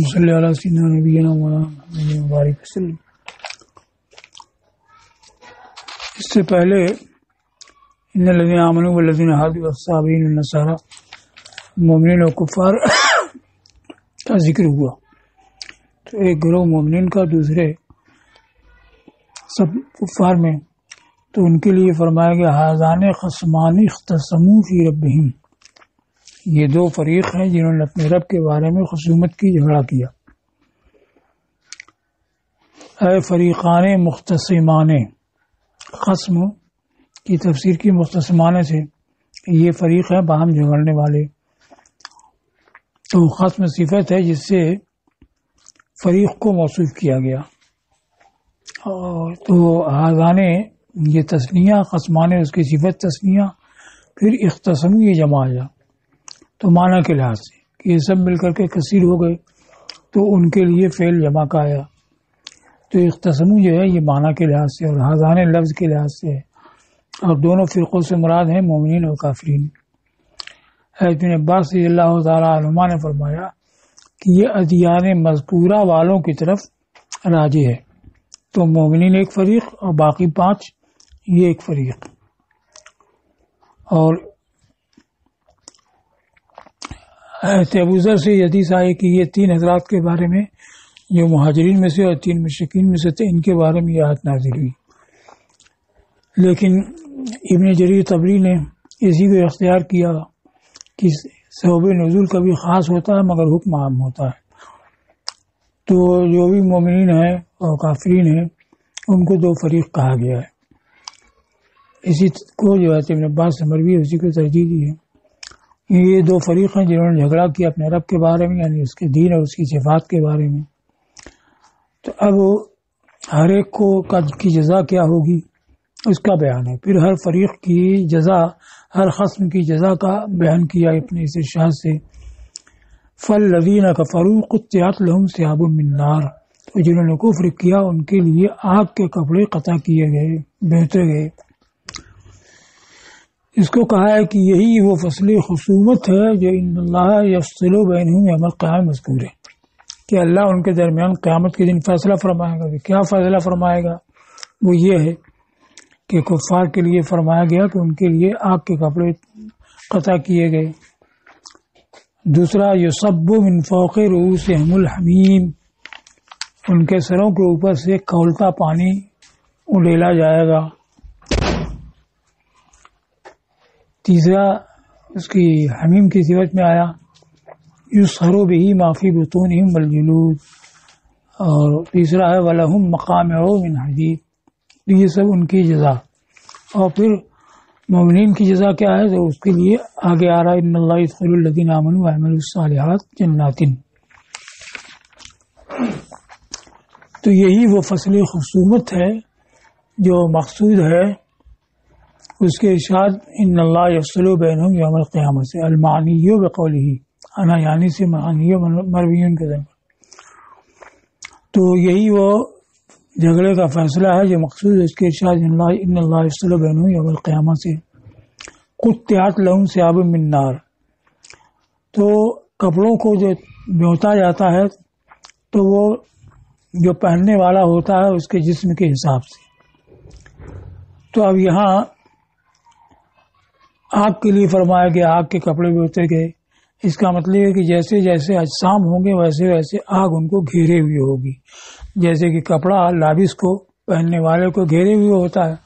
اللهم صل على سيدنا نبينا محمد مبارک وسلم۔ اس سے پہلے ان الذين آمنوا والذين هادوا والصابئين والنصارى مومنین و کفار کا ذکر ہوا، تو ایک گروہ مومنین کا دوسرے سب کفار میں، تو ان کے لیے فرمایا گیا ھذان خصمان اختصموا فی ربہم، یہ دو فریق ہیں جنہوں نے اپنے رب کے بارے میں خصومت کی، جھگڑا کیا۔ اے فریقان مختصمان، خصم کی تفسیر کی مختصمانے سے، یہ فریق ہے باہم جھگڑنے والے، تو خصم صفت ہے جس سے فریق کو موصوف کیا گیا، اور تو ھذان یہ تثنیہ، خصمان اس کی صفت تثنیہ، پھر اختصموا یہ جمع آیا، تو معنی کے لحاظ سے کہ یہ سب مل کر کے کثیر ہو گئے تو ان کے لیے فعل جمع کا آیا، تو اختصموا جو ہے یہ معنی کے لحاظ سے اور ھذان لفظ کے لحاظ سے ہے، اور دونوں فرقوں سے مراد ہیں مومنین اور کافرین۔ ابن عباس رضی اللہ تعالی عنہما نے فرمایا کہ یہ ادیان مذکورہ والوں کی طرف راجع ہے، تو مومنین ایک فریق اور باقی 5 یہ ایک فریق۔ اور ابو ذر سے یہ حدیث آئی کہ یہ 3 حضرات کے بارے میں جو مہاجرین میں سے اور 3 مشرکین میں سے تھے، ان کے بارے میں یہ آیت نازل ہوئی، لیکن ابن جریر طبری نے اسی کو اختیار کیا کہ سبب نزول کبھی خاص ہوتا ہے مگر حکم عام ہوتا ہے، تو جو بھی مومنین ہیں اور کافرین ہیں ان کو 2 فریق کہا گیا ہے، اسی کو جو ہے ابن عباس سے مروی اسی کو ترجیح دی ہے۔ یہ 2 فریق ہیں جنہوں نے جھگڑا کیا اپنے رب کے بارے میں، یعنی اس کے دین اور اس کی صفات کے بارے میں، تو اب ہر ایک کو کی جزا کیا ہوگی اس کا بیان ہے، پھر ہر فریق کی جزا، ہر خصم کی جزا کا بیان کیا اپنے اس ارشاد سے۔ فالذین کفروا قطعت لهم ثیاب من نار، تو جنہوں نے کفر کیا ان کے لیے آگ کے کپڑے قطع کیے گئے، بہتے گئے۔ اس کو کہا ہے کہ یہی وہ فصل خصومت ہے جو ان اللہ یفصل بینہم یوم القیامہ مذکور ہے، کہ اللہ ان کے درمیان قیامت کے دن فیصلہ فرمائے گا۔ کیا فیصلہ فرمائے گا؟ وہ یہ ہے کہ کفار کے لیے فرمایا گیا کہ ان کے لیے آگ کے کپڑے قطع کیے گئے۔ دوسرا یصب من فوق رؤوسہم الحمیم، ان کے سروں کے اوپر سے کھولتا پانی اڈیلا جائے گا۔ تیسرا اس کی حمیم کی صفت میں آیا یصہر بہ ما فی بطونہم والجلود، اور تیسرا ہے وَلَهُمْ مَقَامِعُ مِنْ حَدِيدٍ، یہ سب ان کی جزا۔ اور پھر مومنین کی جزا کیا ہے؟ تو اس کے لیے آگے آ رہا ہے ان اللہ يدخل الذین آمنوا وعملوا الصالحات جنات، تو یہی وہ فصل خصومت ہے جو مقصود ہے، اس کے ارشاد ان اللہ یفصل بینہم یوم القیامہ سے، المعنی بقولہ انا یعنی سے معنی مرویوں کے ذریعے، تو یہی وہ جھگڑے کا فیصلہ ہے جو مقصود ہے، اس کے ارشاد ان اللہ یفصل بینہم یوم القیامہ سے۔ قطعت لهم ثیاب من نار، تو کپڑوں کو جو بھیوتا جاتا ہے تو وہ جو پہننے والا ہوتا ہے اس کے جسم کے حساب سے، تو اب یہاں آگ کے لیے فرمایا گیا آگ کے کپڑے بھی اتر گئے، اس کا مطلب ہے کہ جیسے جیسے اجسام ہوں گے ویسے ویسے آگ ان کو گھیرے ہوئی ہوگی، جیسے کہ کپڑا لابس کو، پہننے والے کو گھیرے ہوئے ہوتا ہے،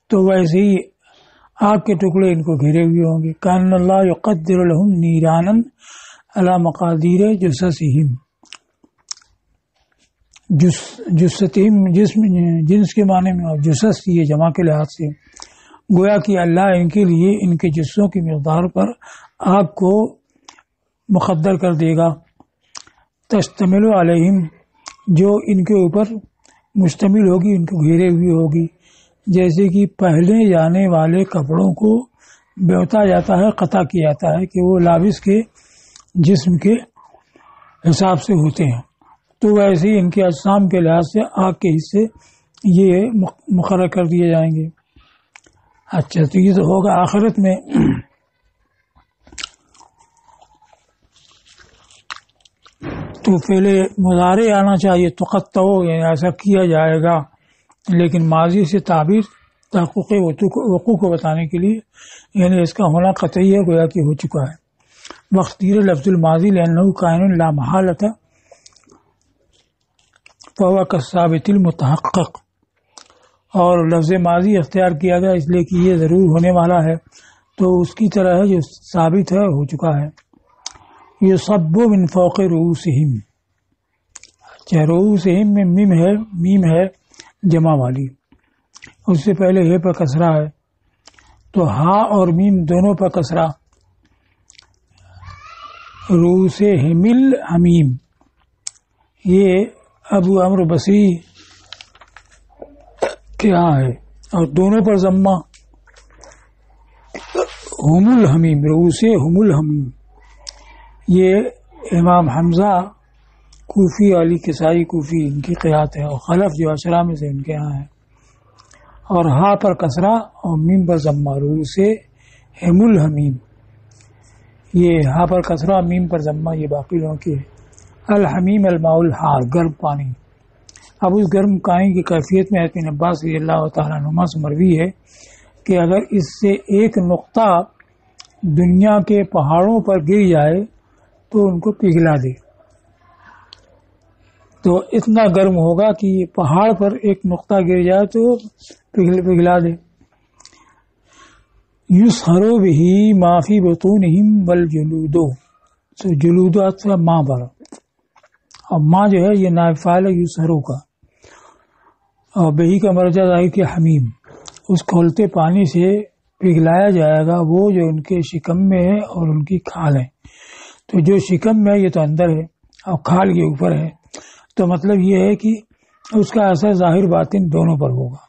تو ویسے ہی آگ کے ٹکڑے ان کو گھیرے ہوئے ہوں گے۔ کان اللہ یقدر لهم نیرانا علی مقادیر جثثہم، جثتہم جنس کے معنی میں، اور جثث یہ جمع کے لحاظ سے، گویا کہ اللہ ان کے لیے ان کے جسوں کی مقدار پر آگ کو مقدر کر دے گا، تشتمل علیہم، جو ان کے اوپر مشتمل ہوگی، ان کو گھیرے ہوئی ہوگی، جیسے کہ پہنے جانے والے کپڑوں کو بیوتا جاتا ہے، قطع کیا جاتا ہے کہ وہ لابس کے جسم کے حساب سے ہوتے ہیں، تو ویسے ہی ان کے اجسام کے لحاظ سے آگ کے حصے یہ مقرر کر دیے جائیں گے۔ اچھا، تو یہ تو ہوگا آخرت میں۔ تو پہلے مضارع آنا چاہیے، تقطع یعنی ایسا کیا جائے گا، لیکن ماضی سے تعبیر تحقق وقوع کو بتانے کے لیے، یعنی اس کا ہونا قطعی ہے، گویا کہ ہو چکا ہے۔ واختیر لفظ الماضی لأنه کائن لا محالۃ فهو كالثابت المتحقق، اور لفظ ماضی اختیار کیا گیا اس لیے کہ یہ ضرور ہونے والا ہے، تو اس کی طرح ہے جو ثابت ہے، ہو چکا ہے۔ یصب من فوق رؤوسہم، رؤوسہم میں میم ہے جمع والی، اس سے پہلے ہے پر کسرہ ہے، تو ہا اور میم دونوں پر کسرہ، رؤوسہم الحمیم، یہ ابو عمرو بصری کے یہاں ہے، اور دونوں پر ضمہ، ہم الحمیم، رؤوسہم الحمیم، یہ امام حمزہ کوفی علی کسائی کوفی ان کی قرات ہے، اور خلف جو اشرا میں سے ان کے یہاں ہے، اور ہا پر کسرہ اور میم پر ضمہ، رؤوسہم الحمیم، یہ ہا پر کسرہ میم پر ضمہ، یہ باقی لوگوں کی ہے۔ الحمیم الماء الحار، گرم پانی۔ اب اس گرم پانی کی کیفیت میں ابن عباس رضی اللہ تعالیٰ عنہما سے مروی ہے کہ اگر اس سے ایک نقطہ دنیا کے پہاڑوں پر گر جائے تو ان کو پگھلا دے، تو اتنا گرم ہوگا کہ پہاڑ پر ایک نقطہ گر جائے تو پگھلا دے۔ یسحر بہ ما فی بطونہم والجلود، تو جلود اصلا ماں پر، اور ماں جو ہے یہ نائب فاعل ہے یسحرو کا، اور بہی کا مرجع ظاہر کہ حمیم، اس کھولتے پانی سے پگھلایا جائے گا وہ جو ان کے شکم میں ہے اور ان کی کھال ہے۔ تو جو شکم میں یہ تو اندر ہے اور کھال کے اوپر ہے، تو مطلب یہ ہے کہ اس کا اثر ظاہر باطن دونوں پر ہوگا،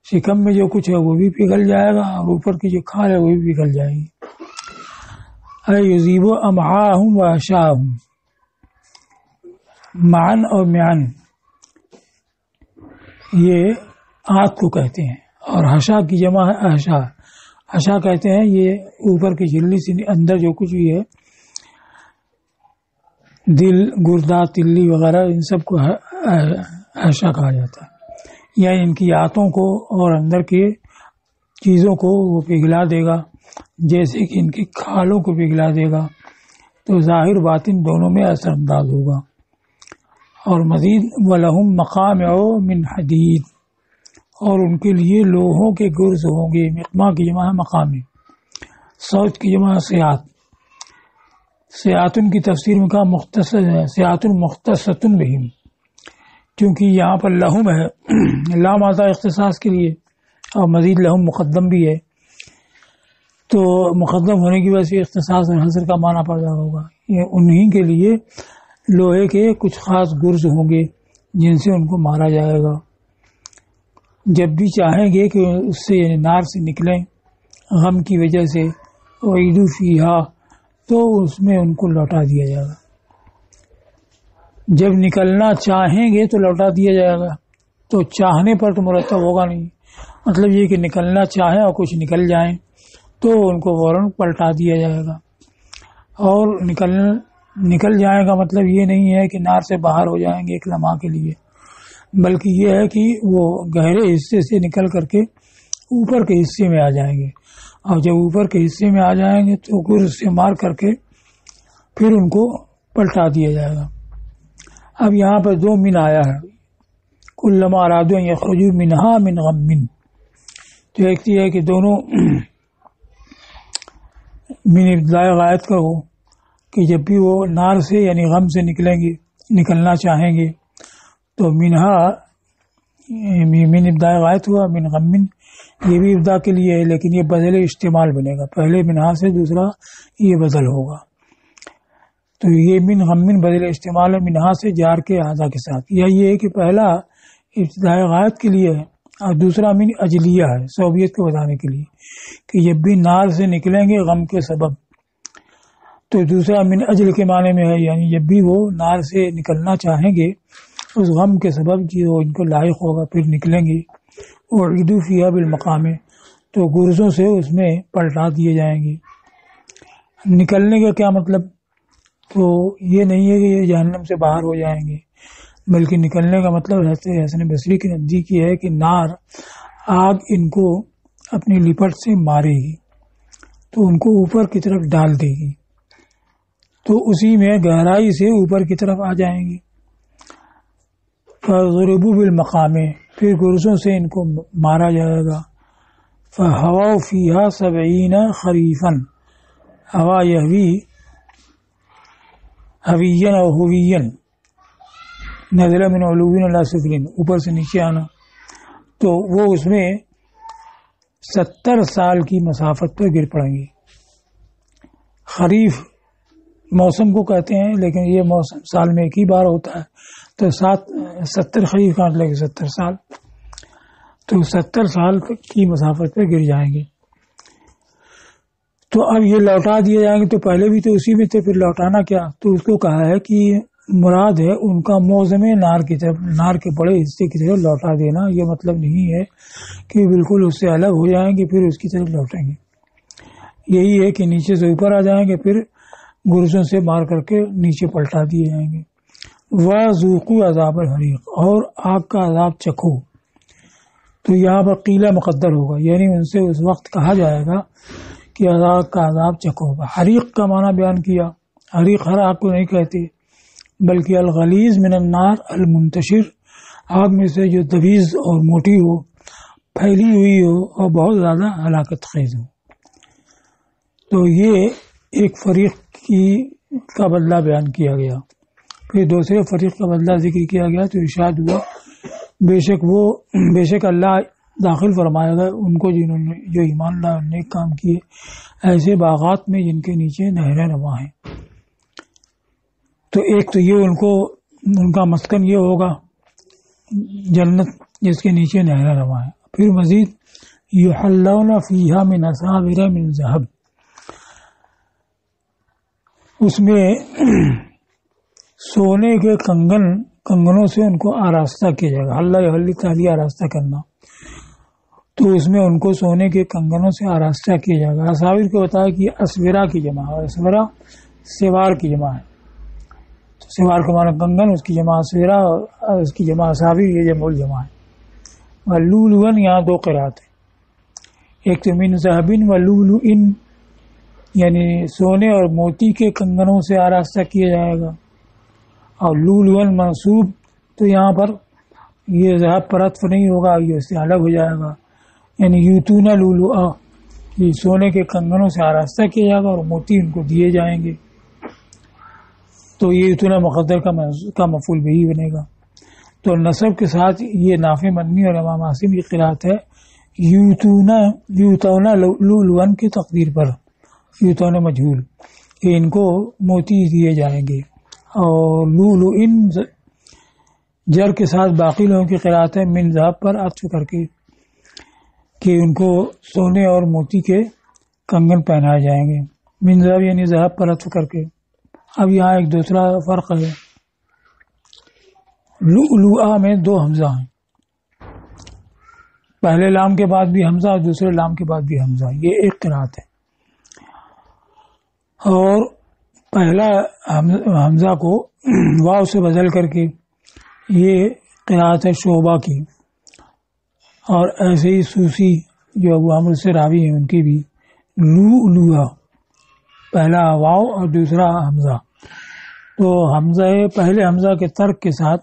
شکم میں جو کچھ ہے وہ بھی پگھل جائے گا اور اوپر کی جو کھال ہے وہ بھی پگھل جائے گی۔ اے یذیب امعاءہم واحشاءہم، معن اور میان یہ آنکھ کو کہتے ہیں، اور حشا کی جمع ہے احشا، حشا کہتے ہیں یہ اوپر کی جھلی سے اندر جو کچھ بھی ہے، دل، گردہ، تلی وغیرہ، ان سب کو حشا کہا جاتا ہے، یعنی ان کی آنتوں کو اور اندر کے چیزوں کو وہ پگھلا دے گا، جیسے کہ ان کی کھالوں کو پگھلا دے گا، تو ظاہر باطن دونوں میں اثر انداز ہوگا۔ اور مزید وَلَهُمْ مَقَامِعُ مِنْ حَدِيدٍ، اور ان کے لیے لوہوں کے گرز ہوں گے، مقما کی جمع ہے مقامی، صوت کی جمع ہے سیات، سیاتن کی تفسیر میں کہا مختصر ہے، سیاتن مختصۃ بہم، کیونکہ یہاں پر لہم ہے، لام آتا ہے اختصاص کے لیے، اور مزید لہم مقدم بھی ہے، تو مقدم ہونے کی وجہ سے اختصاص اور حصر کا معنی پیدا ہوگا، یہ انہی کے لیے لوہے کے کچھ خاص گرز ہوں گے جن سے ان کو مارا جائے گا، جب بھی چاہیں گے کہ اس سے یعنی نار سے نکلیں غم کی وجہ سے، وعیدوا فیہا، تو اس میں ان کو لوٹا دیا جائے گا، جب نکلنا چاہیں گے تو لوٹا دیا جائے گا، تو چاہنے پر تو مرتب ہوگا نہیں، مطلب یہ کہ نکلنا چاہیں اور کچھ نکل جائیں تو ان کو فوراً پلٹا دیا جائے گا، اور نکل جائے گا مطلب یہ نہیں ہے کہ نار سے باہر ہو جائیں گے ایک لمحہ کے لیے، بلکہ یہ ہے کہ وہ گہرے حصے سے نکل کر کے اوپر کے حصے میں آ جائیں گے، اور جب اوپر کے حصے میں آ جائیں گے تو گرز سے مار کر کے پھر ان کو پلٹا دیا جائے گا۔ اب یہاں پر دو من آیا ہے، کلما ارادوا ان یخرجوا منہا من غم، تو ایک یہ ہے کہ دونوں من ابتداء غائب کا ہو کہ جب بھی وہ نار سے یعنی غم سے نکلنا چاہیں گے تو منہا من ابتداء غائب ہوا، من غم یہ بھی ابتدا کے لیے ہے، لیکن یہ بدل استعمال بنے گا، پہلے منہا سے دوسرا یہ بدل ہوگا، تو یہ من غم بدل استعمال ہے منہا سے جار کے اعضا کے ساتھ، یا یہ ہے کہ پہلا ابتداء غائب کے لیے ہے اور دوسرا من اجلیہ ہے، صوبیت کو بتانے کے لیے کہ جب بھی نار سے نکلیں گے غم کے سبب، تو دوسرا من اجل کے معنی میں ہے، یعنی جب بھی وہ نار سے نکلنا چاہیں گے اس غم کے سبب جو ان کو لاحق ہوگا پھر نکلیں گے، وعیدوا فیہا بالمقام، تو گرزوں سے اس میں پلٹا دیے جائیں گے۔ نکلنے کا کیا مطلب؟ تو یہ نہیں ہے کہ یہ جہنم سے باہر ہو جائیں گے، بلکہ نکلنے کا مطلب حسن بصری کے نزدیک یہ ہے کہ نار آگ ان کو اپنی لپٹ سے مارے گی تو ان کو اوپر کی طرف ڈال دے گی، تو اسی میں گہرائی سے اوپر کی طرف آ جائیں گی۔ فَضُرِبُوا بِالْمَقَامِ، پھر گرزوں سے ان کو مارا جائے گا۔ فَحَوَوْا فِيهَا 70 خَرِيفًا، ہوا یہوی حویًا اور ہویًا، نزل من علو الی سفل، اوپر سے نیچے آنا، تو وہ اس میں 70 سال کی مسافت پر گر پڑیں گے۔ خریف موسم کو کہتے ہیں، لیکن یہ موسم سال میں ایک ہی بار ہوتا ہے، تو 70 خریف کاٹ لے گے 70 سال، تو 70 سال کی مسافت پہ گر جائیں گے۔ تو اب یہ لوٹا دیے جائیں گے، تو پہلے بھی تو اسی میں تھے، پھر لوٹانا کیا؟ تو اس کو کہا ہے کہ مراد ہے ان کا موزم نار کی طرف، نار کے بڑے حصے کی طرف لوٹا دینا۔ یہ مطلب نہیں ہے کہ بالکل اس سے الگ ہو جائیں گے پھر اس کی طرف لوٹیں گے، یہی ہے کہ نیچے سے اوپر آ جائیں گے، پھر گرزوں سے مار کر کے نیچے پلٹا دیے جائیں گے۔ وَذُوقُوا عَذَابَ الْحَرِيقِ، اور آگ کا عذاب چکھو۔ تو یہاں پر قیلہ مقدر ہوگا، یعنی ان سے اس وقت کہا جائے گا کہ آگ کا عذاب چکھو۔ حریق کا معنی بیان کیا، حریق ہر آگ کو نہیں کہتے، بلکہ الغلیظ من النار المنتشر، آگ میں سے جو دویز اور موٹی ہو، پھیلی ہوئی ہو اور بہت زیادہ ہلاکت خیز ہو۔ تو یہ ایک فریق کا بدلہ بیان کیا گیا، پھر دوسرے فریق کا بدلہ ذکر کیا گیا، تو ارشاد ہوا بے شک اللہ داخل فرمائے گا ان کو جنہوں نے جو ایمان لائے اور نیک کام کیے ایسے باغات میں جن کے نیچے نہریں رواں ہیں۔ تو ایک تو یہ ان کا مسکن یہ ہوگا جنت جس کے نیچے نہریں رواں ہیں۔ پھر مزید یحلون فیہا من اساور من ذہب، اس میں سونے کے کنگنوں سے ان کو آراستہ کیا جائے گا۔ اللہ یحلی تعالی آراستہ کرنا، تو اس میں ان کو سونے کے کنگنوں سے آراستہ کیا جائے گا۔ اساور کو بتایا کہ اسورا کی جمع ہے، اسورا سوار کی جمع ہے، تو سوار کا معنی کنگن، اس کی جمع اسورا، اور اس کی جمع اساور، یہ جمع الجمع ہے۔ ولولون، یہاں دو قرات ہیں، ایک تو من ذهب ولولئن، یعنی سونے اور موتی کے کنگنوں سے آراستہ کیا جائے گا، اور لولون منصوب، تو یہاں پر یہ ذهب پر عطف نہیں ہوگا، یہ اس سے الگ ہو جائے گا، یعنی یوتون لولؤا، یہ سونے کے کنگنوں سے آراستہ کیا جائے گا اور موتی ان کو دیے جائیں گے، تو یہ یوتون مقدر کا مفعول بھی بنے گا۔ تو نصب کے ساتھ یہ نافع مدنی اور امام عاصم کی قرات ہے یوتون لولون کی تقدیر پر، یوتون مجہول، کہ ان کو موتی دیے جائیں گے، اور لولئن جر کے ساتھ باقی لوگوں کی قرات ہے من ذهب پر عطف کر کے، کہ ان کو سونے اور موتی کے کنگن پہنائے جائیں گے، من ذهب یعنی ذهب پر عطف کر کے۔ اب یہاں ایک دوسرا فرق ہے، لؤلؤا میں دو حمزہ ہیں، پہلے لام کے بعد بھی حمزہ اور دوسرے لام کے بعد بھی حمزہ، یہ ایک قرات ہے، اور پہلا حمزہ کو واو سے بدل کر کے یہ قرات ہے شعبہ کی، اور ایسے ہی سوسی جو ابو عامر سے راوی ہیں ان کی بھی لؤلؤا، پہلا واو اور دوسرا حمزہ، تو پہلے حمزہ کے ترک کے ساتھ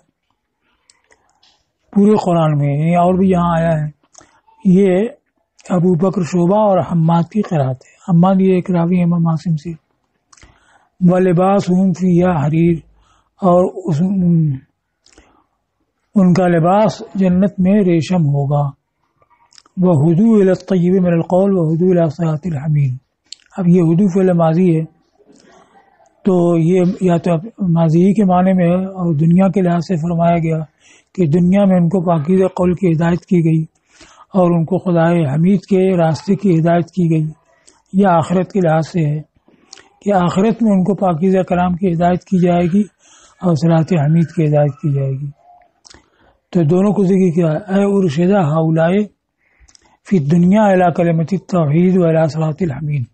پورے قرآن میں، یعنی اور بھی یہاں آیا ہے، یہ ابو بکر شعبہ اور حماد کی قرات ہے۔ حماد یہ ایک راوی ہے امام عاصم سے۔ وَلِبَاسُهُمْ فِيهَا حریر، اور ان کا لباس جنت میں ریشم ہوگا۔ وَهُدُوا إِلَى الطَّيِّبِ مِنَ الْقَوْلِ وَهُدُوا إِلَى صِرَاطِ الْحَمِيدِ، اب یہ ہدو فعل ماضی ہے، تو یہ یا تو ماضی کے معنی میں ہے، اور دنیا کے لحاظ سے فرمایا گیا کہ دنیا میں ان کو پاکیزہ قول کی ہدایت کی گئی اور ان کو خدائے حمید کے راستے کی ہدایت کی گئی، یا آخرت کے لحاظ سے ہے کہ آخرت میں ان کو پاکیزہ کلام کی ہدایت کی جائے گی اور صراط حمید کی ہدایت کی جائے گی۔ تو دونوں کو ذکر کیا، اے ارشدہ ہؤلاء فی الدنیا الی کلمۃ التوحید و الی صراط الحمید،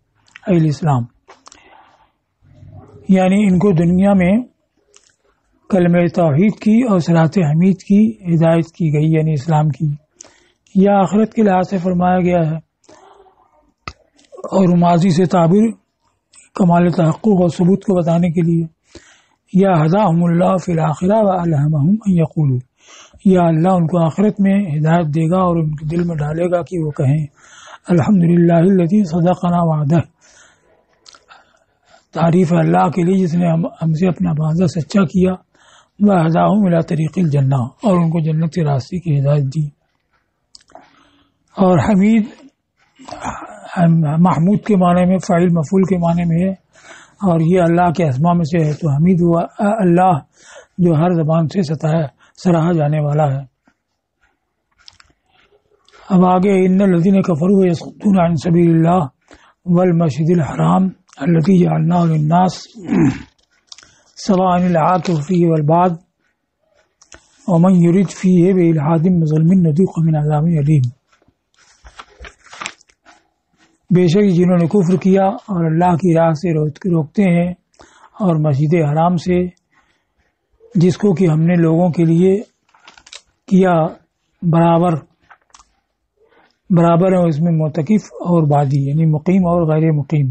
اے الاسلام، یعنی ان کو دنیا میں کلمہ توحید کی اور صراط حمید کی ہدایت کی گئی، یعنی اسلام کی، یا آخرت کے لحاظ سے فرمایا گیا ہے، اور ماضی سے تعبیر کمال تحقق اور ثبوت کو بتانے کے لیے، یا ہداہم اللہ فی الآخرہ والہمہم ان یقولوا، یا اللہ ان کو آخرت میں ہدایت دے گا اور ان کے دل میں ڈالے گا کہ وہ کہیں الحمدللہ الذی صدقنا وعدہ، تعریف ہے اللہ کے لیے جس نے ہم سے اپنا وعدہ سچا کیا، وہداہم الی طریق الجنہ، اور ان کو جنت کے راستے کی ہدایت دی۔ اور حمید محمود کے معنی میں، فاعل مفعول کے معنی میں ہے، اور یہ اللہ کے اسماء میں سے ہے، تو حمید ہوا اللہ جو ہر زبان سے سراہا جانے والا ہے۔ اب آگے ان الذین کفروا یصدون عن سبیل اللہ والمسجد الحرام الذی جعلناہ للناس سواء العاکف فیہ والباد ومن یرد فیہ بإلحاد بظلم نذیقہ من عذاب علیم۔ بے شک جنہوں نے کفر کیا اور اللہ کی راہ سے روکتے ہیں، اور مسجد حرام سے جس کو کہ ہم نے لوگوں کے لیے کیا برابر ہے اس میں معتکف اور بادی، یعنی مقیم اور غیر مقیم،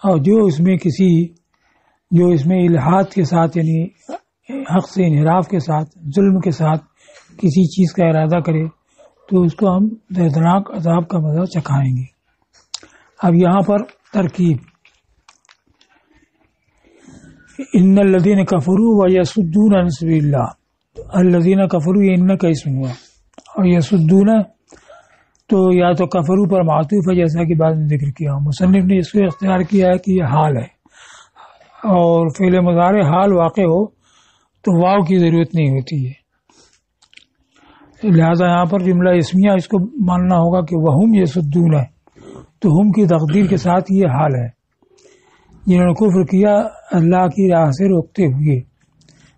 اور جو اس میں الحاد کے ساتھ یعنی حق سے انحراف کے ساتھ، ظلم کے ساتھ کسی چیز کا ارادہ کرے تو اس کو ہم دردناک عذاب کا مزہ چکھائیں گے۔ اب یہاں پر ترکیب ان الذین کفروا ویصدون عن سبیل اللہ، الذین کفروا یہ ان کا اسم ہوا، اور یصدون تو یا تو کفروا پر معطوف ہے جیسا کہ بعد میں ذکر کیا، مصنف نے اس کو اختیار کیا ہے کہ یہ حال ہے، اور فعل مضارع حال واقع ہو تو واو کی ضرورت نہیں ہوتی ہے، لہذا یہاں پر جملہ اسمیہ اس کو ماننا ہوگا کہ وہم یصدون ہے، تو ہم کی تقدیر کے ساتھ یہ حال ہے، جنہوں نے کفر کیا اللہ کی راہ سے روکتے ہوئے،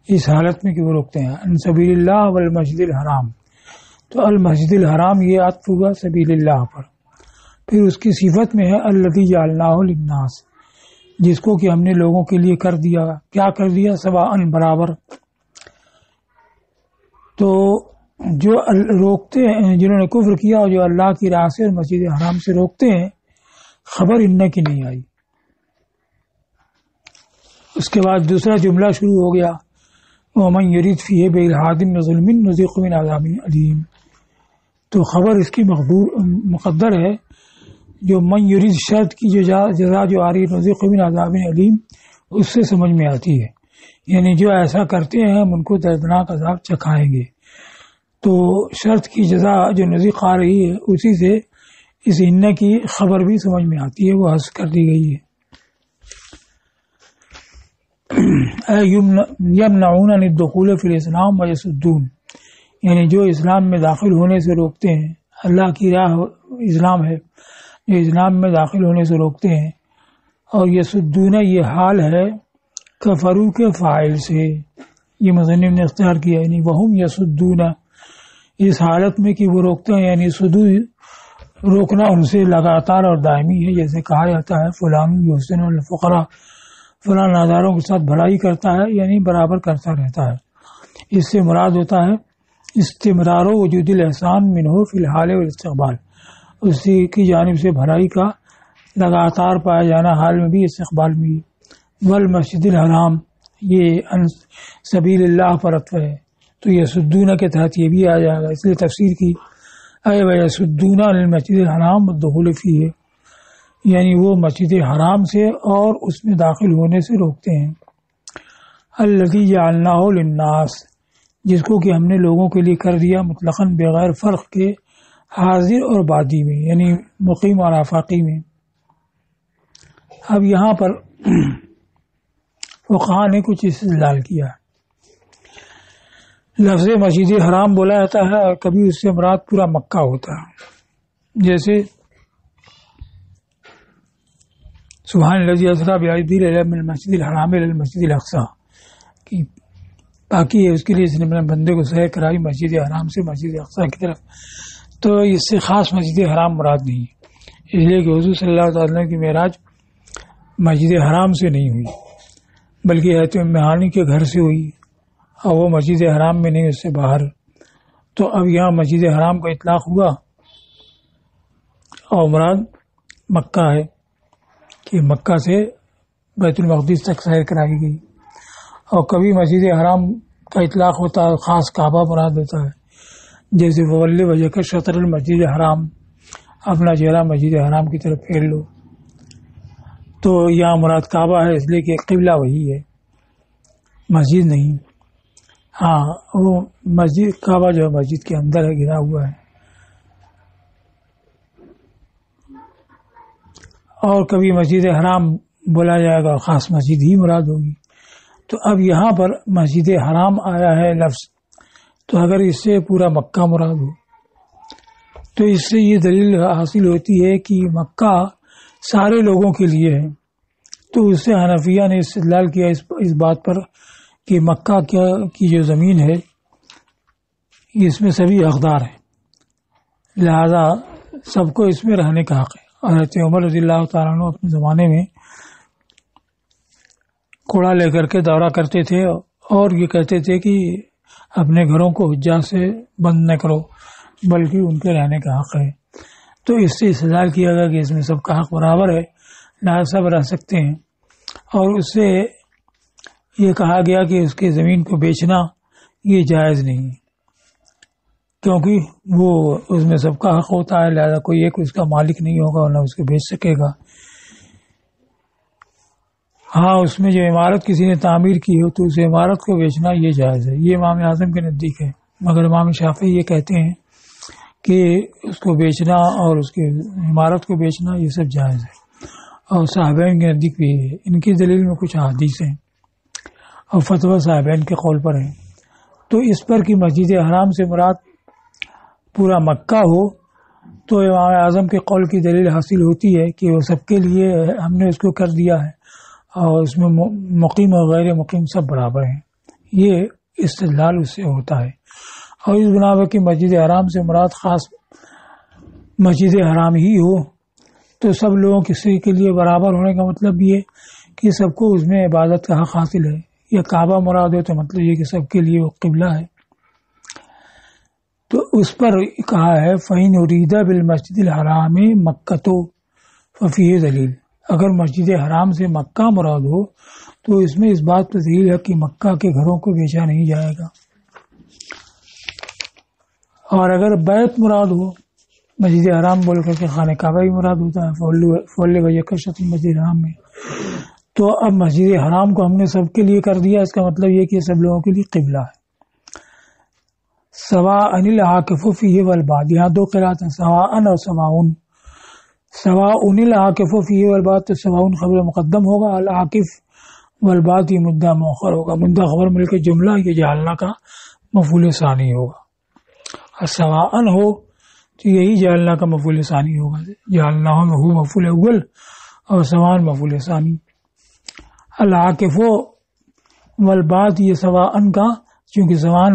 اس حالت میں کہ وہ روکتے ہیں، ان سبیل اللہ والمسجد الحرام، تو المسجد الحرام یہ عطف ہوا سبیل اللہ پر، پھر اس کی صفت میں ہے الذی جعلناہ للناس، جس کو کہ ہم نے لوگوں کے لیے کر دیا، کیا کر دیا؟ سواء برابر، تو جو روکتے ہیں، جنہوں نے کفر کیا اور جو اللہ کی راہ سے اور مسجد حرام سے روکتے ہیں، خبر ان کی نہیں آئی۔ اس کے بعد دوسرا جملہ شروع ہو گیا وَمَن يُرِدْ فِيهِ بِإِلْحَادٍ بِظُلْمٍ نُذِقْهُ مِنْ عَذَابٍ أَلِيمٍ، تو خبر اس کی مقدر ہے، جو من یرید شرط کی جو جزا جو آ رہی ہے نذیقہ من عذاب علیم، اس سے سمجھ میں آتی ہے، یعنی جو ایسا کرتے ہیں ہم ان کو دردناک عذاب چکھائیں گے، تو شرط کی جزا جو نذیق آ رہی ہے اسی سے اس ان کی خبر بھی سمجھ میں آتی ہے، وہ حذف کر دی گئی ہے۔ یمنعون عن الدخول فی الاسلام ویصدون، یعنی جو اسلام میں داخل ہونے سے روکتے ہیں، اللہ کی راہ اسلام ہے، جو اسلام میں داخل ہونے سے روکتے ہیں، اور یصدون یہ حال ہے کفروا کے فاعل سے، یہ مصنف نے اختیار کیا، یعنی وہم یصدون، اس حالت میں کہ وہ روکتے ہیں، یعنی صدود روکنا ان سے لگاتار اور دائمی ہے، جیسے کہا جاتا ہے فلان یحسن الفقراء، فلاں ناداروں کے ساتھ بھلائی کرتا ہے، یعنی برابر کرتا رہتا ہے، اس سے مراد ہوتا ہے استمرار وجود الاحسان منہ فی الحال والاستقبال، اسی کی جانب سے بھلائی کا لگاتار پایا جانا حال میں بھی استقبال میں بھی۔ والمسجد الحرام یہ سبیل اللہ پر عطف ہے، تو یصدون کے تحت یہ بھی آ جائے گا، اس لیے تفسیر کی اے ویصدون عن المسجد الحرام والدخول فیہ، یعنی وہ مسجد حرام سے اور اس میں داخل ہونے سے روکتے ہیں۔ الذی جعلناہ للناس، جس کو کہ ہم نے لوگوں کے لیے کر دیا مطلقاً بغیر فرق کے، حاضر اور بادی میں، یعنی مقیم اور آفاقی میں۔ اب یہاں پر فقہاء نے کچھ استدلال کیا، لفظ مسجد حرام بولا جاتا ہے اور کبھی اس سے مراد پورا مکہ ہوتا ہے، جیسے سبحان الذی اسری بعبدہ لیلا من المسجد الحرام الی المسجد الاقصی، کہ باقی ہے اس کے لیے اس نے اپنے بندے کو سیر کرائی مسجد حرام سے مسجد اقصی کی طرف، تو اس سے خاص مسجد حرام مراد نہیں ہے، اس لیے کہ حضور صلی اللہ علیہ وسلم کی معراج مسجد حرام سے نہیں ہوئی بلکہ حضرت ام ہانی کے گھر سے ہوئی، اور وہ مسجد حرام میں نہیں، اس سے باہر۔ تو اب یہاں مسجد حرام کا اطلاق ہوا اور مراد مکہ ہے کہ مکہ سے بیت المقدس تک سیر کرائی گئی، اور کبھی مسجد حرام کا اطلاق ہوتا ہے خاص کعبہ مراد ہوتا ہے، جیسے ولی وجہ کا شطر المسجد حرام، اپنا چہرہ مسجد حرام کی طرف پھیر لو، تو یہاں مراد کعبہ ہے، اس لیے کہ قبلہ وہی ہے، مسجد نہیں۔ ہاں وہ مسجد کعبہ جو ہے مسجد کے اندر ہے، گرا ہوا ہے۔ اور کبھی مسجد حرام بولا جائے گا، خاص مسجد ہی مراد ہوگی۔ تو اب یہاں پر مسجد حرام آیا ہے لفظ، تو اگر اس سے پورا مکہ مراد ہو تو اس سے یہ دلیل حاصل ہوتی ہے کہ مکہ سارے لوگوں کے لیے ہے۔ تو اس سے حنفیہ نے استدلال کیا اس بات پر کہ مکہ کی جو زمین ہے اس میں سبھی حقدار ہیں، لہذا سب کو اس میں رہنے کا حق ہے۔ حضرت عمر رضی اللہ تعالیٰ عنہ اپنے زمانے میں کوڑا لے کر کے دورہ کرتے تھے اور یہ کہتے تھے کہ اپنے گھروں کو حجاج سے بند نہ کرو بلکہ ان کے رہنے کا حق ہے۔ تو اس سے استدلال کیا گیا کہ اس میں سب کا حق برابر ہے، لہذا سب رہ سکتے ہیں، اور اس سے یہ کہا گیا کہ اس کی زمین کو بیچنا یہ جائز نہیں، کیونکہ وہ اس میں سب کا حق ہوتا ہے، لہذا کوئی ایک اس کا مالک نہیں ہوگا اور نہ اس کو بیچ سکے گا۔ ہاں اس میں جو عمارت کسی نے تعمیر کی ہو تو اس عمارت کو بیچنا یہ جائز ہے، یہ امام اعظم کے نزدیک ہے، مگر امام شافعی یہ کہتے ہیں کہ اس کو بیچنا اور اس کی عمارت کو بیچنا یہ سب جائز ہے، اور صحابین کے نزدیک بھی ہے۔ ان کی دلیل میں کچھ احادیث ہیں اور فتویٰ صحابین کے قول پر ہیں۔ تو اس پر کہ مسجد حرام سے مراد پورا مکہ ہو تو امام اعظم کے قول کی دلیل حاصل ہوتی ہے کہ وہ سب کے لیے ہم نے اس کو کر دیا ہے، اور اس میں مقیم اور غیر مقیم سب برابر ہیں، یہ استدلال اس سے ہوتا ہے۔ اور اس بنا پر کہ مسجد حرام سے مراد خاص مسجد حرام ہی ہو تو سب لوگوں کسی کے لیے برابر ہونے کا مطلب یہ کہ سب کو اس میں عبادت کا حق حاصل ہے۔ یا کعبہ مراد ہو تو مطلب یہ کہ سب کے لیے وہ قبلہ ہے۔ تو اس پر کہا ہے فَإِنْ أُرِيدَ بِالْمَسْجِدِ الْحَرَامِ مَكَّةُ فَفِيهِ دلیل، اگر مسجد حرام سے مکہ مراد ہو تو اس میں اس بات پر دلیل ہے کہ مکہ کے گھروں کو بیچا نہیں جائے گا، اور اگر بیت مراد ہو، مسجد حرام بول کر کے خانہ کعبہ ہی مراد ہوتا ہے فول وجہ کشت مسجد حرام میں، تو اب مسجد حرام کو ہم نے سب کے لیے کر دیا، اس کا مطلب یہ کہ سب لوگوں کے لیے قبلہ ہے۔ سواء العاکف فیہ والباد، یہاں دو قرات ہیں، سواء اور سواء۔ سواء العاکف فیہ والباد تو سواء خبر مقدم ہوگا، العاکف والباد یہ مدعا مؤخر ہوگا، مدعا خبر مل کے جملہ یہ جعلنا کا مفعول ثانی ہوگا، اور سواء ہو تو یہی جعلنا کا مفعول ثانی ہوگا، جعلنا ہو مفعول اول اور سواء مفعول ثانی۔ العاکف والباد یہ سواء کا چونکہ سواء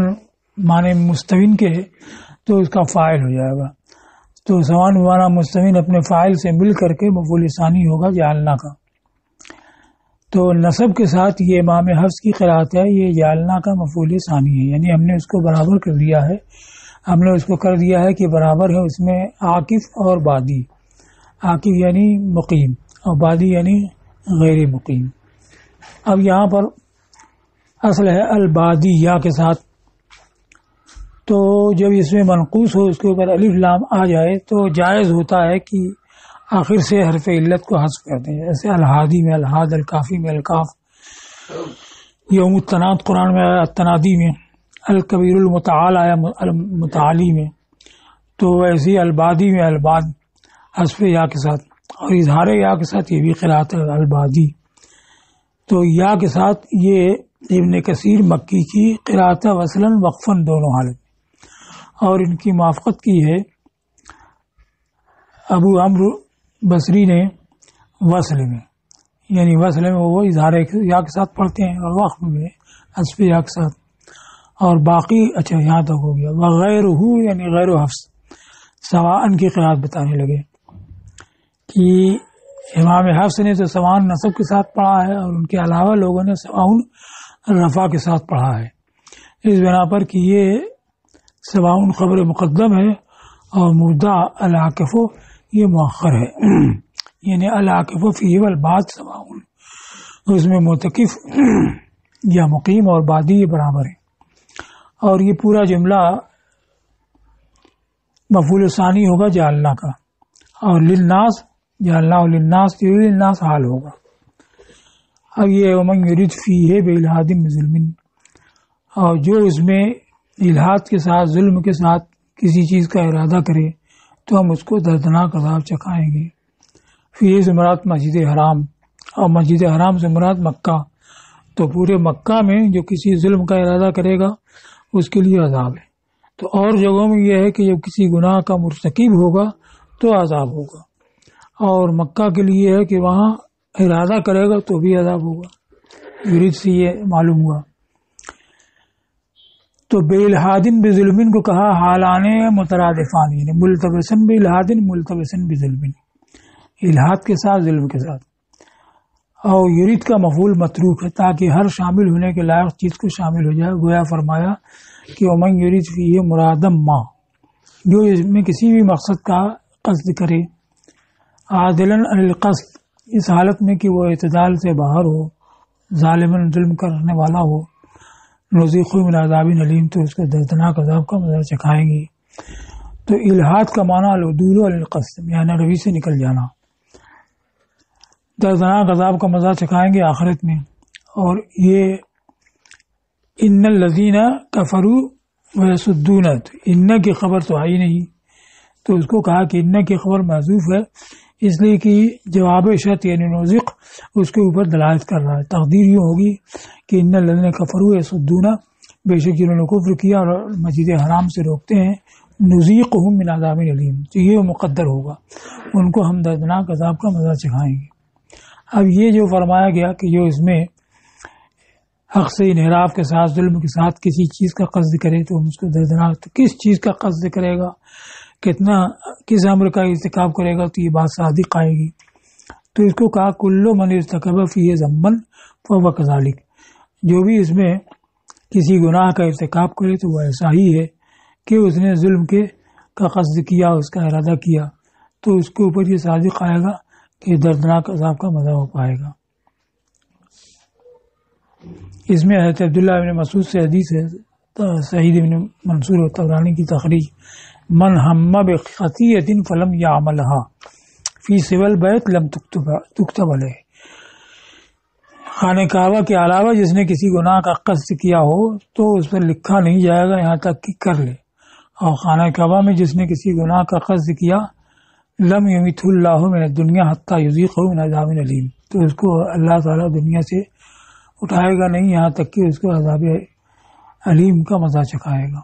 معنی مستوین کے ہے تو اس کا فاعل ہو جائے گا، تو سواء معنی مستوین اپنے فاعل سے مل کر کے مفعول ثانی ہوگا جعلنا کا۔ تو نصب کے ساتھ یہ امام حفص کی قرات ہے، یہ جعلنا کا مفعول ثانی ہے، یعنی ہم نے اس کو برابر کر دیا ہے، ہم نے اس کو کر دیا ہے کہ برابر ہے اس میں عاکف اور بادی، عاکف یعنی مقیم اور بادی یعنی غیر مقیم۔ اب یہاں پر اصل ہے البادی یا کے ساتھ، تو جب اس میں منقوص ہو اس کے اوپر الف لام آ جائے تو جائز ہوتا ہے کہ آخر سے حرف علت کو حذف کر دیں، جیسے الہادی میں الہاد، الکافی میں الکاف، یوم التناد قرآن میں آیا التنادی میں، الکبیر المتعال آیا المتعالی میں، تو ویسے البادی میں الباد حذف یا کے ساتھ، اور اظہار یا کے ساتھ یہ بھی قرات ہے البادی۔ تو یا کے ساتھ یہ ابن کثیر مکی کی قرات وصلاً وقفاً دونوں حالت، اور ان کی موافقت کی ہے ابو عمرو بصری نے وصل میں، یعنی وصل میں وہ اظہار یا کے ساتھ پڑھتے ہیں اور وقف میں حذف یا کے ساتھ، اور باقی اچھا یہاں تک ہو گیا۔ وغیرہ یعنی غیر حفص سواء کی قرات بتانے لگے کہ امام حفص نے تو سوان نصب کے ساتھ پڑھا ہے اور ان کے علاوہ لوگوں نے سواؤن رفع کے ساتھ پڑھا ہے، اس بنا پر کہ یہ سواؤن خبر مقدم ہے اور مبتدا العاکف یہ مؤخر ہے، یعنی العاکف فیہ والبعد سواؤن، اس میں معتکف یا مقیم اور بادی برابر ہے، اور یہ پورا جملہ مفعول ثانی ہوگا جعلنا کا، اور للناس جعلنا للناس للناس حال ہوگا۔ اب یہ ومن یرد فیہ بإلحاد بظلم، اور جو اس میں الحاد کے ساتھ ظلم کے ساتھ کسی چیز کا ارادہ کرے تو ہم اس کو دردناک عذاب چکھائیں گے۔ فیہ سے مراد مسجد حرام، اور مسجد حرام سے مراد مکہ، تو پورے مکہ میں جو کسی ظلم کا ارادہ کرے گا اس کے لیے عذاب ہے۔ تو اور جگہوں میں یہ ہے کہ جب کسی گناہ کا مرتکب ہوگا تو عذاب ہوگا، اور مکہ کے لیے ہے کہ وہاں ارادہ کرے گا تو بھی عذاب ہوگا، یرید سے یہ معلوم ہوا۔ تو بِالْحَادٍ بِظُلْمٍ کو کہا حالان مترادفان، یعنی ملتبسن بِالْحَادٍ ملتبسن بِظُلْمٍ، الحاد کے ساتھ ظلم کے ساتھ، اور یرید کا مفعول متروک ہے تاکہ ہر شامل ہونے کے لائق چیز کو شامل ہو جائے۔ گویا فرمایا کہ ومن یرید فیہ مرادم ما، جو اس میں کسی بھی مقصد کا قصد کرے، عادلاً عن القصد، اس حالت میں کہ وہ اعتدال سے باہر ہو، ظالماً ظلم کرنے والا ہو، نذیقہ من عذاب علیم، تو اس کو دردناک عذاب کا مزہ چکھائیں گے۔ تو الحاد کا معنی العدول عن القصد، یعنی روی سے نکل جانا، دردناک عذاب کا مزہ چکھائیں گے آخرت میں۔ اور یہ ان الذین کفروا ویصدون، ان کی خبر تو آئی نہیں، تو اس کو کہا کہ ان کی خبر محذوف ہے، اس لیے کہ جواب شرط یعنی نوزق اس کے اوپر دلالت کر رہا ہے۔ تقدیر یہ ہوگی کہ ان الذین کفروا یصدون، بے شک جنہوں نے کفر کیا اور مسجد حرام سے روکتے ہیں، نذیقہم من عذاب علیم، تو یہ مقدر ہوگا، ان کو ہم دردناک عذاب کا مزہ چکھائیں گے۔ اب یہ جو فرمایا گیا کہ جو اس میں حق سے انحراف کے ساتھ ظلم کے ساتھ کسی چیز کا قصد کرے تو ہم اس کو دردناک، تو کس چیز کا قصد کرے گا، کتنا کس امر کا ارتکاب کرے گا، تو یہ بات صادق آئے گی۔ تو اس کو کہا کل من ارتکب فیہ ذنبا فہو کذالک، جو بھی اس میں کسی گناہ کا ارتکاب کرے تو وہ ایسا ہی ہے کہ اس نے ظلم کا قصد کیا، اس کا ارادہ کیا، تو اس کے اوپر یہ صادق آئے گا کہ دردناک عذاب کا مزہ ہو پائے گا۔ اس میں حضرت عبداللہ بن مسعود سے حدیث ہے، سعید بن منصور و طبرانی کی تخریج، من ہم بخطیۃ فلم یعملها فی سوی البیت لم تکتب علیہ، خانہ کعبہ کے علاوہ جس نے کسی گناہ کا قصد کیا ہو تو اس پر لکھا نہیں جائے گا یہاں تک کہ کر لے، اور خانہ کعبہ میں جس نے کسی گناہ کا قصد کیا لم یمیتہ اللہ من الدنیا حتی یذیقہ من عذاب علیم، تو اس کو اللہ تعالیٰ دنیا سے اٹھائے گا نہیں یہاں تک کہ اس کو عذاب علیم کا مزہ چکھائے گا۔